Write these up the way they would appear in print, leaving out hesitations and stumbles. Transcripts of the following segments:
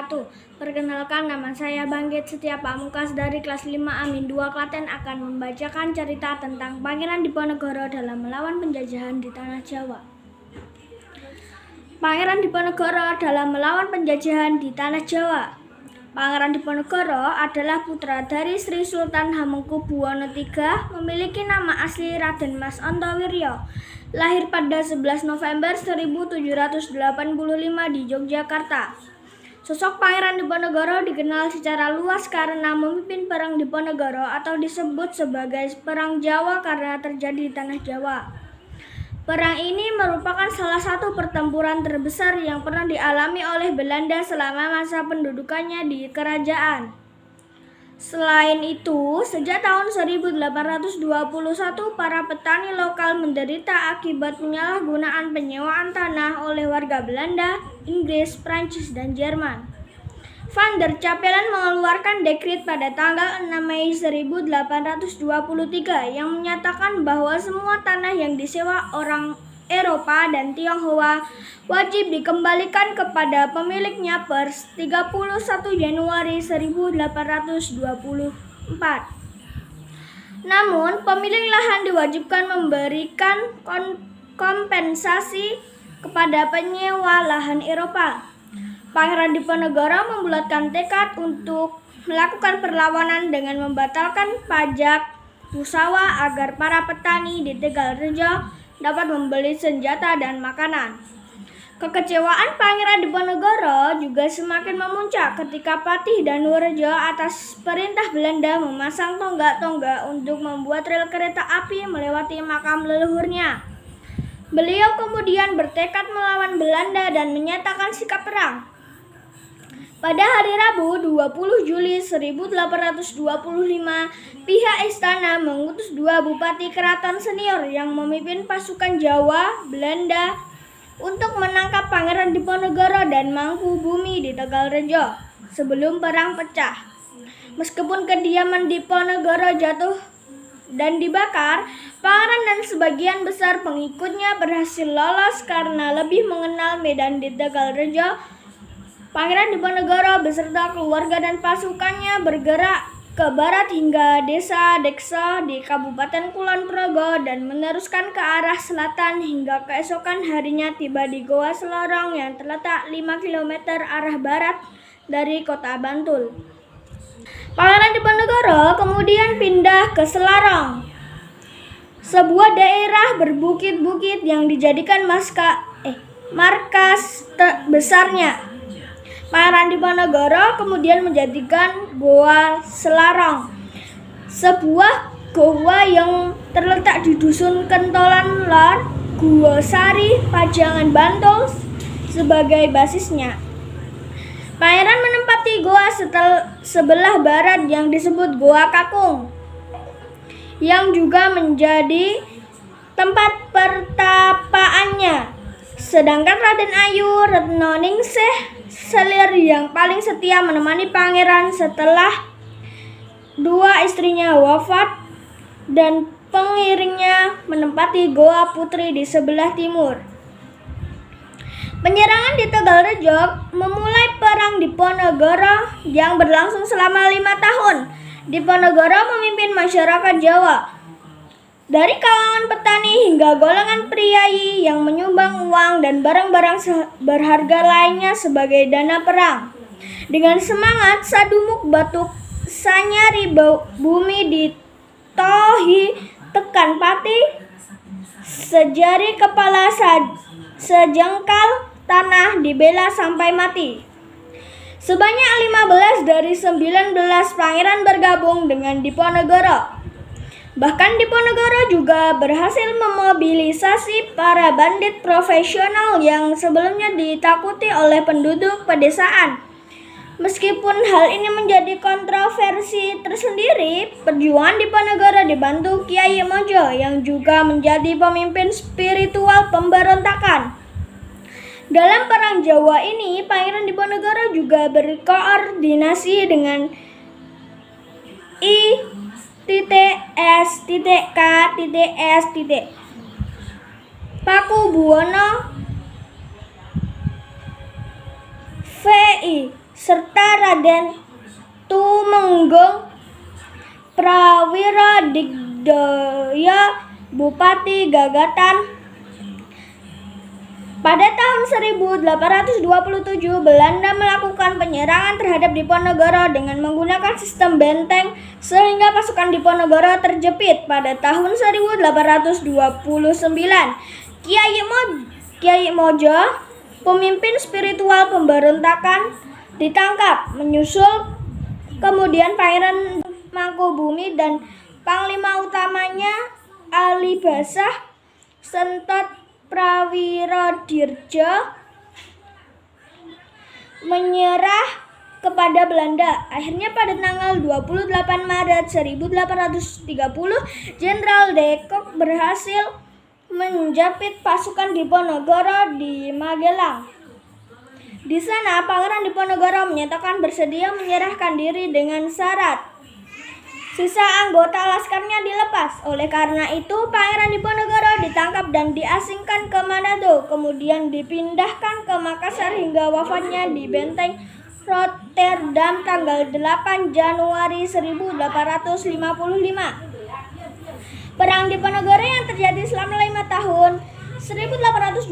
wabarakatuh. Perkenalkan, nama saya Bangkit Setia Pamungkas dari kelas 5A-2 Klaten akan membacakan cerita tentang Pangeran Diponegoro dalam melawan penjajahan di tanah Jawa. Pangeran Diponegoro dalam melawan penjajahan di tanah Jawa. Pangeran Diponegoro adalah putra dari Sri Sultan Hamengkubuwono III, memiliki nama asli Raden Mas Antowiryo. Lahir pada 11 November 1785 di Yogyakarta. Sosok Pangeran Diponegoro dikenal secara luas karena memimpin Perang Diponegoro atau disebut sebagai Perang Jawa karena terjadi di tanah Jawa. Perang ini merupakan salah satu pertempuran terbesar yang pernah dialami oleh Belanda selama masa pendudukannya di kerajaan. Selain itu, sejak tahun 1821 para petani lokal menderita akibat penyalahgunaan penyewaan tanah oleh warga Belanda, Inggris, Prancis, dan Jerman. Van der Capellen mengeluarkan dekrit pada tanggal 6 Mei 1823 yang menyatakan bahwa semua tanah yang disewa orang Eropa dan Tionghoa wajib dikembalikan kepada pemiliknya per 31 Januari 1824. Namun, pemilik lahan diwajibkan memberikan kompensasi kepada penyewa lahan Eropa. Pangeran Diponegoro membulatkan tekad untuk melakukan perlawanan dengan membatalkan pajak Pusawa agar para petani di Tegalrejo dapat membeli senjata dan makanan. Kekecewaan Pangeran Diponegoro juga semakin memuncak ketika Patih Danurejo atas perintah Belanda memasang tonggak-tonggak untuk membuat rel kereta api melewati makam leluhurnya. Beliau kemudian bertekad melawan Belanda dan menyatakan sikap perang. Pada hari Rabu 20 Juli 1825, pihak istana mengutus 2 bupati keraton senior yang memimpin pasukan Jawa, Belanda untuk menangkap Pangeran Diponegoro dan Mangkubumi di Tegalrejo sebelum perang pecah. Meskipun kediaman Diponegoro jatuh dan dibakar, pangeran dan sebagian besar pengikutnya berhasil lolos karena lebih mengenal medan di Tegalrejo. Pangeran Diponegoro beserta keluarga dan pasukannya bergerak ke barat hingga desa Dekso di Kabupaten Kulon Progo dan meneruskan ke arah selatan hingga keesokan harinya tiba di Goa Selorong yang terletak 5 km arah barat dari kota Bantul. Pangeran Diponegoro kemudian pindah ke Selarong, sebuah daerah berbukit-bukit yang dijadikan markas besarnya. Pangeran Diponegoro kemudian menjadikan Goa Selarong, sebuah goa yang terletak di Dusun Kentolan Lor, Gua Sari, Pajangan, Bantul sebagai basisnya. Pangeran menempati goa sebelah barat yang disebut Goa Kakung, yang juga menjadi tempat pertapaannya. Sedangkan Raden Ayu Retno Ningsih Selir yang paling setia menemani pangeran setelah 2 istrinya wafat dan pengiringnya menempati Goa Putri di sebelah timur. Penyerangan di Tegalrejo memulai Perang Diponegoro yang berlangsung selama 5 tahun. Diponegoro memimpin masyarakat Jawa, dari kalangan petani hingga golongan priai yang menyumbang uang dan barang-barang berharga lainnya sebagai dana perang. Dengan semangat Sadumuk Batuk Sanyari bumi di Tohi tekan Pati, sejari kepala sejengkal tanah dibela sampai mati. Sebanyak 15 dari 19 pangeran bergabung dengan Diponegoro. Bahkan Diponegoro juga berhasil memobilisasi para bandit profesional yang sebelumnya ditakuti oleh penduduk pedesaan. Meskipun hal ini menjadi kontroversi tersendiri, perjuangan Diponegoro dibantu Kiai Mojo yang juga menjadi pemimpin spiritual pemberontakan. Dalam Perang Jawa ini, Pangeran Diponegoro juga berkoordinasi dengan I.S.K.S. Pakubuwono VI serta Raden Tumenggung Prawira Digdaya Bupati Gagatan. Pada tahun 1827, Belanda melakukan penyerangan terhadap Diponegoro dengan menggunakan sistem benteng sehingga pasukan Diponegoro terjepit. Pada tahun 1829, Kiai Mojo, pemimpin spiritual pemberontakan, ditangkap. Menyusul kemudian Pangeran Mangkubumi dan panglima utamanya Ali Basah Sentot Prawirodirja menyerah kepada Belanda. Akhirnya pada tanggal 28 Maret 1830, Jenderal de Kock berhasil menjepit pasukan Diponegoro di Magelang. Di sana, Pangeran Diponegoro menyatakan bersedia menyerahkan diri dengan syarat sisa anggota laskarnya dilepas. Oleh karena itu, Pangeran Diponegoro ditangkap dan diasingkan ke Manado, kemudian dipindahkan ke Makassar hingga wafatnya di Benteng Rotterdam tanggal 8 Januari 1855. Perang Diponegoro yang terjadi selama 5 tahun 1825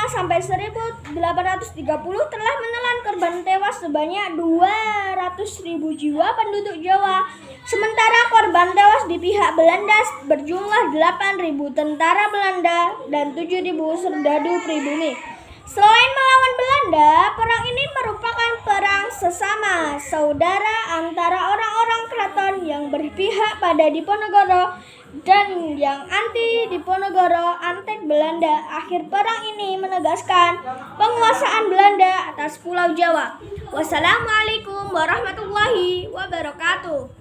sampai 1830 telah menelan korban tewas sebanyak 200.000 jiwa penduduk Jawa. Sementara korban tewas di pihak Belanda berjumlah 8.000 tentara Belanda dan 7.000 serdadu pribumi. Selain melawan Belanda, perang ini merupakan perang sesama saudara antara orang-orang keraton yang berpihak pada Diponegoro dan yang anti Diponegoro antek Belanda. Akhir perang ini menegaskan penguasaan Belanda atas Pulau Jawa. Wassalamualaikum warahmatullahi wabarakatuh.